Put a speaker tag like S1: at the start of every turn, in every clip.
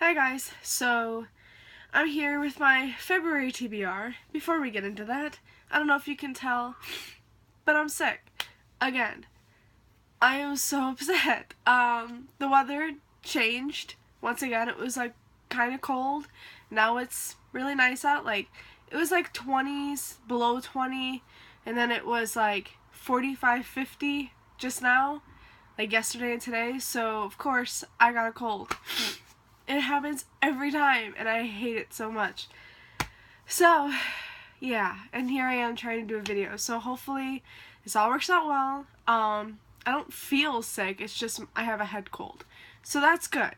S1: Hi guys, so I'm here with my February TBR. Before we get into that, I don't know if you can tell, but I'm sick. Again. I am so upset. The weather changed. Once again, it was like kind of cold. Now it's really nice out. Like, it was like 20s, below 20, and then it was like 45, 50 just now, like yesterday and today. So, of course, I got a cold. It happens every time, and I hate it so much. So, yeah, and here I am trying to do a video. So hopefully this all works out well. I don't feel sick, it's just I have a head cold. So that's good.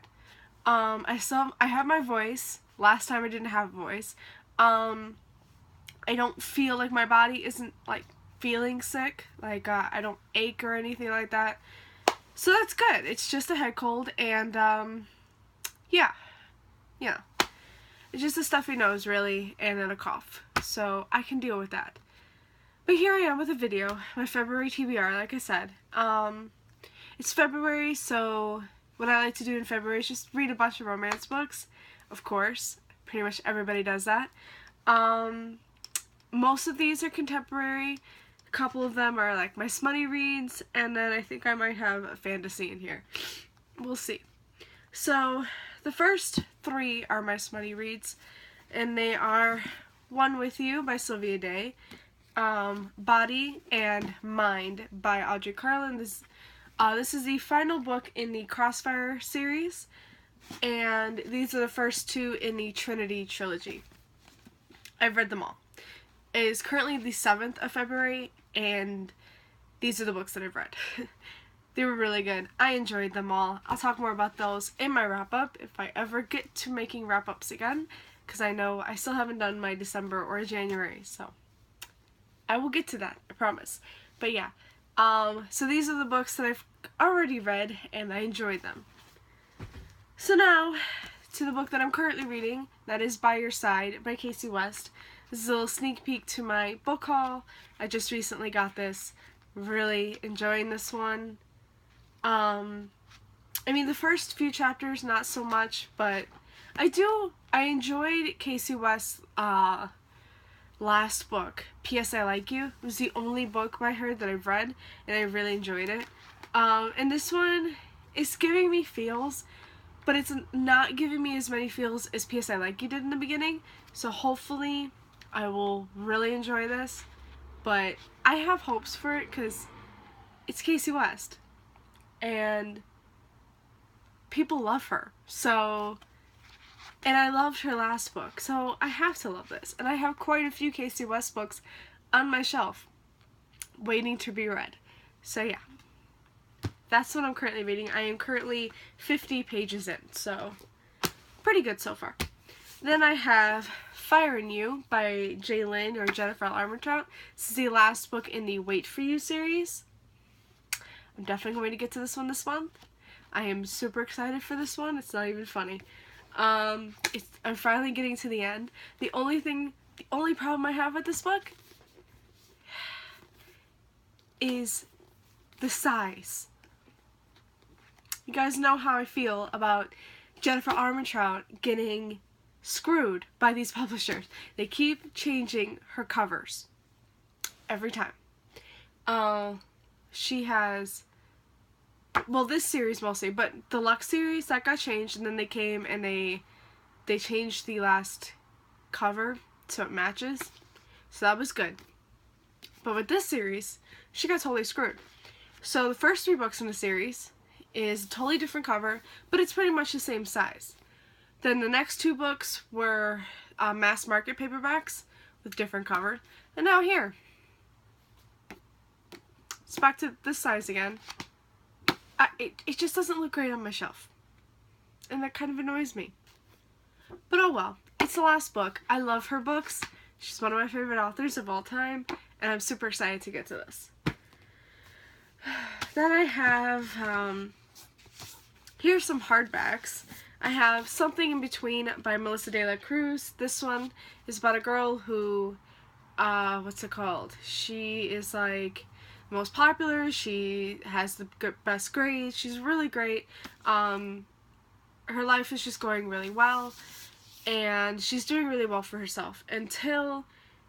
S1: I have my voice. Last time I didn't have a voice. I don't feel like my body isn't like feeling sick. Like I don't ache or anything like that. So that's good. It's just a head cold, and yeah. It's just a stuffy nose, really, and then a cough. So I can deal with that. But here I am with a video, my February TBR, like I said. It's February, so what I like to do in February is just read a bunch of romance books. Of course, pretty much everybody does that. Most of these are contemporary. A couple of them are like my smutty reads, and then I think I might have a fantasy in here. We'll see. So, the first three are my smutty reads, and they are One With You by Sylvia Day, Body and Mind by Audrey Carlin. This is the final book in the Crossfire series, and these are the first two in the Trinity trilogy. I've read them all. It is currently the 7th of February, and these are the books that I've read. They were really good. I enjoyed them all. I'll talk more about those in my wrap-up if I ever get to making wrap-ups again, because I know I still haven't done my December or January, so I will get to that, I promise. But yeah, so these are the books that I've already read, and I enjoyed them. So now, to the book that I'm currently reading, that is By Your Side by Casey West. This is a little sneak peek to my book haul. I just recently got this. Really enjoying this one. I mean, the first few chapters, not so much, but I enjoyed Casey West's, last book, P.S. I Like You. It was the only book by her that I've read, and I really enjoyed it. And this one is giving me feels, but it's not giving me as many feels as P.S. I Like You did in the beginning, so hopefully I will really enjoy this. But I have hopes for it, because it's Casey West, and people love her, so, and I loved her last book, so I have to love this, and I have quite a few Casey West books on my shelf, waiting to be read, so yeah, that's what I'm currently reading. I am currently 50 pages in, so pretty good so far. Then I have Fire in You by Jalen or Jennifer Armentrout. This is the last book in the Wait For You series. I'm definitely going to get to this one this month. I am super excited for this one. It's not even funny. I'm finally getting to the end. The only problem I have with this book is the size. You guys know how I feel about Jennifer Armentrout getting screwed by these publishers. They keep changing her covers every time. She has, well, this series mostly, but the Lux series, that got changed, and then they came and they changed the last cover so it matches, so that was good. But with this series, she got totally screwed. So the first 3 books in the series is a totally different cover, but it's pretty much the same size. Then the next 2 books were mass market paperbacks with different cover, and now here. It's back to this size again. It just doesn't look great on my shelf, and that kind of annoys me. But oh well, it's the last book. I love her books. She's one of my favorite authors of all time, and I'm super excited to get to this. Then I have, here's some hardbacks. I have Something in Between by Melissa De La Cruz. This one is about a girl who, what's it called? She is like most popular, she has the best grades, she's really great, her life is just going really well, and she's doing really well for herself until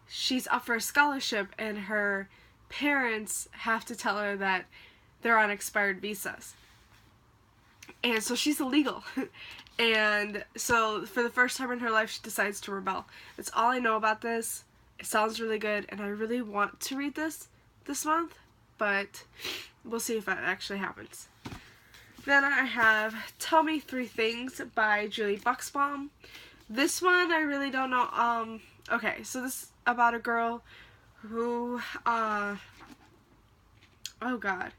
S1: she's up for a scholarship and her parents have to tell her that they're on expired visas. And so she's illegal. And so for the first time in her life, she decides to rebel. That's all I know about this. It sounds really good, and I really want to read this month, but we'll see if that actually happens. Then I have Tell Me Three Things by Julie Buxbaum. This one I really don't know. Okay, so this is about a girl who, oh god.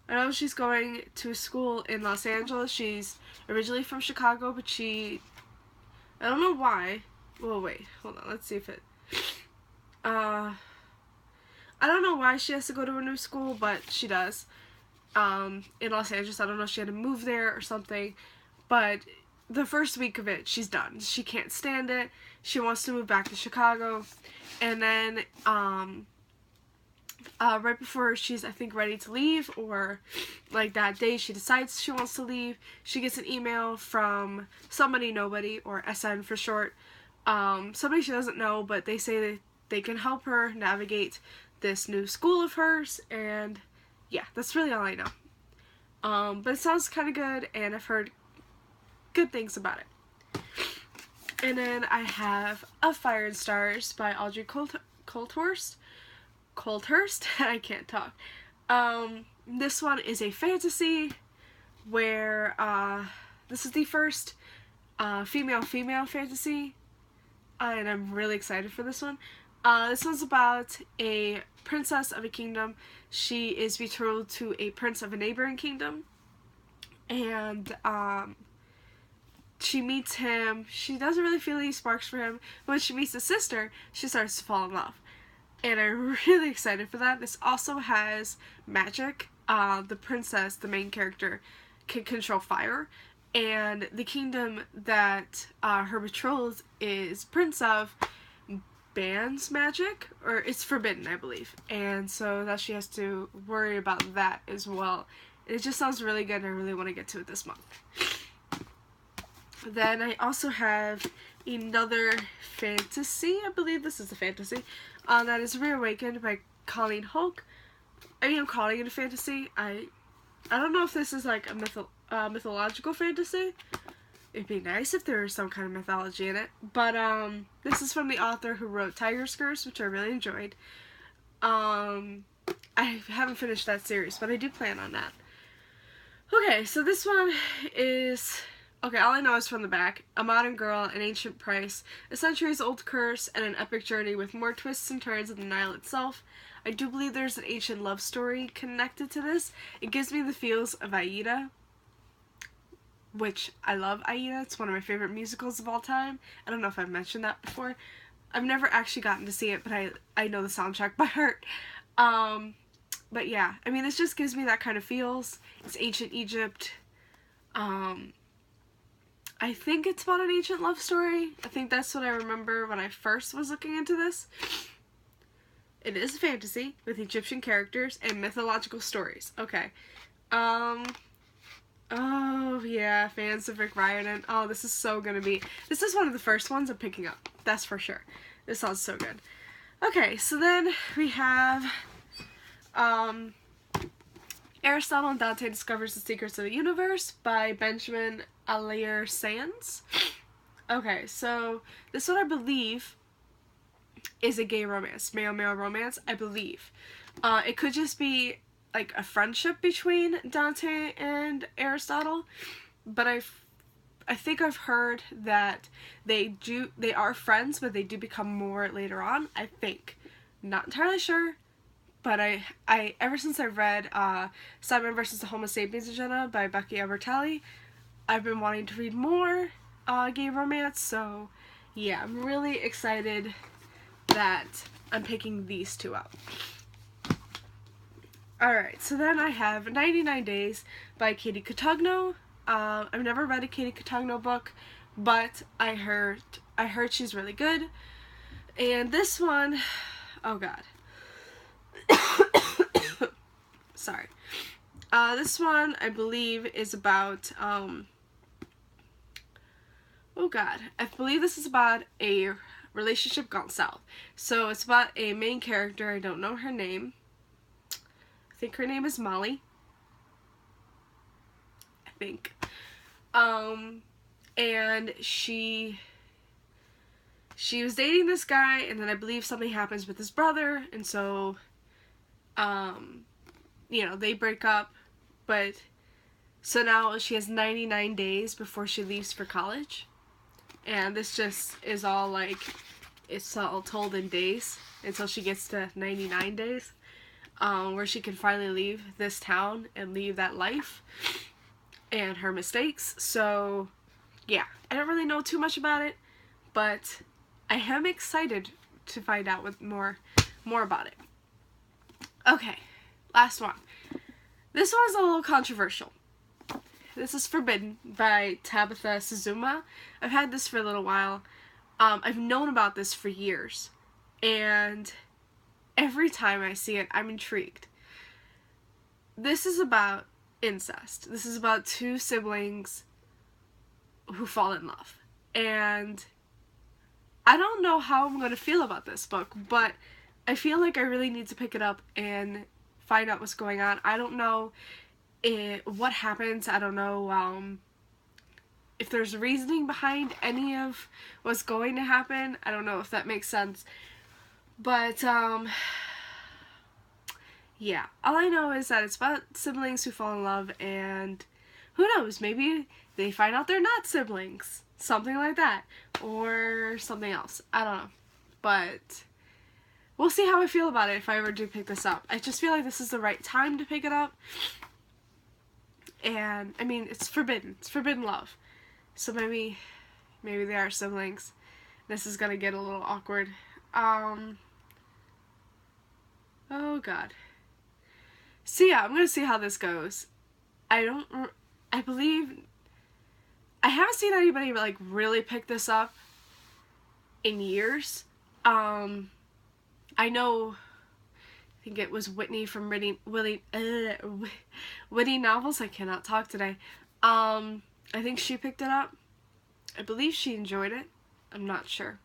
S1: I know she's going to a school in Los Angeles. She's originally from Chicago, but I don't know why. Well, wait, hold on, let's see if it, I don't know why she has to go to a new school, but she does. In Los Angeles, I don't know if she had to move there or something, but the first week of it, she's done. She can't stand it. She wants to move back to Chicago, and then, right before she's, I think, ready to leave, or like that day she decides she wants to leave, she gets an email from somebody nobody, or SN for short, somebody she doesn't know, but they say that they can help her navigate this new school of hers, and yeah, that's really all I know. But it sounds kind of good, and I've heard good things about it. And then I have Of Fire and Stars by Audrey Coulthurst. I can't talk. This one is a fantasy where, this is the first female fantasy, and I'm really excited for this one. This one's about a princess of a kingdom. She is betrothed to a prince of a neighboring kingdom, and she meets him. She doesn't really feel any sparks for him, but when she meets his sister, she starts to fall in love. And I'm really excited for that. This also has magic. The princess, the main character, can control fire. And the kingdom that her betrothed is prince of bans magic, or it's forbidden, I believe. And so that she has to worry about that as well. It just sounds really good, and I really want to get to it this month. Then I also have another fantasy. I believe this is a fantasy. That is Reawakened by Colleen Hulk. I am calling it a fantasy. I don't know if this is like a mythological fantasy. It'd be nice if there was some kind of mythology in it. But this is from the author who wrote Tiger's Curse, which I really enjoyed. I haven't finished that series, but I do plan on that. Okay, so this one is... Okay, all I know is from the back. A modern girl, an ancient price, a centuries-old curse, and an epic journey with more twists and turns than the Nile itself. I do believe there's an ancient love story connected to this. It gives me the feels of Aida, which I love Aida. It's one of my favorite musicals of all time. I don't know if I've mentioned that before. I've never actually gotten to see it, but I know the soundtrack by heart. But yeah, I mean, this just gives me that kind of feels. It's ancient Egypt. I think it's about an ancient love story. I think that's what I remember when I first was looking into this. It is a fantasy with Egyptian characters and mythological stories. Okay. Oh yeah, fans of Rick Riordan. Oh, this is so gonna be... This is one of the first ones I'm picking up. That's for sure. This sounds so good. Okay, so then we have... Aristotle and Dante Discovers the Secrets of the Universe by Benjamin Allaire Sands. Okay, so this one I believe is a gay romance, male-male romance, I believe. It could just be like a friendship between Dante and Aristotle, but I think I've heard that they are friends, but they do become more later on, I think. Not entirely sure. But I ever since I read Simon vs. the Homo Sapiens Agenda by Becky Albertalli, I've been wanting to read more gay romance, so yeah, I'm really excited that I'm picking these two up. Alright, so then I have 99 Days by Katie Cotugno. I've never read a Katie Cotugno book, but I heard she's really good. And this one, oh god. Sorry. This one, I believe, is about, God. I believe this is about a relationship gone south. So it's about a main character. I don't know her name. I think her name is Molly. I think. And she was dating this guy, and then I believe something happens with his brother, and so, you know, they break up, but, so now she has 99 days before she leaves for college, and this just is all, like, it's all told in days, until she gets to 99 days, where she can finally leave this town, and leave that life, and her mistakes. So yeah, I don't really know too much about it, but I am excited to find out more about it. Okay, last one. This one's a little controversial. This is Forbidden by Tabitha Suzuma. I've had this for a little while. I've known about this for years, and every time I see it, I'm intrigued. This is about incest. This is about two siblings who fall in love. And I don't know how I'm going to feel about this book, but I feel like I really need to pick it up and find out what's going on. I don't know what happens. I don't know if there's reasoning behind any of what's going to happen. I don't know if that makes sense. But, yeah, all I know is that it's about siblings who fall in love, and who knows, maybe they find out they're not siblings. Something like that. Or something else. I don't know. But we'll see how I feel about it if I ever do pick this up. I just feel like this is the right time to pick it up. And, I mean, it's forbidden. It's forbidden love. So maybe they are siblings. This is gonna get a little awkward. Oh, God. So yeah, I'm gonna see how this goes. I haven't seen anybody like really pick this up in years. I know, I think it was Whitney from Whitney Novels. I cannot talk today. I think she picked it up. I believe she enjoyed it. I'm not sure.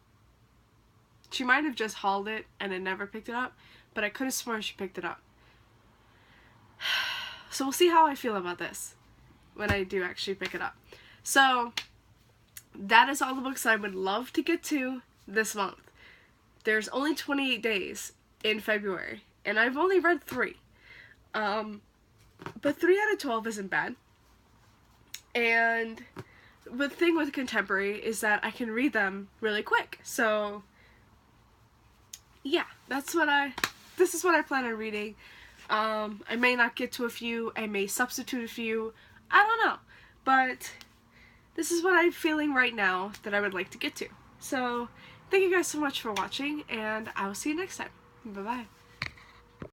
S1: She might have just hauled it and then never picked it up, but I could have sworn she picked it up. So we'll see how I feel about this when I do actually pick it up. So that is all the books I would love to get to this month. There's only 28 days in February, and I've only read 3. But 3 out of 12 isn't bad. And the thing with contemporary is that I can read them really quick. So yeah, this is what I plan on reading. I may not get to a few, I may substitute a few, I don't know, but this is what I'm feeling right now that I would like to get to. So, thank you guys so much for watching, and I will see you next time. Bye-bye.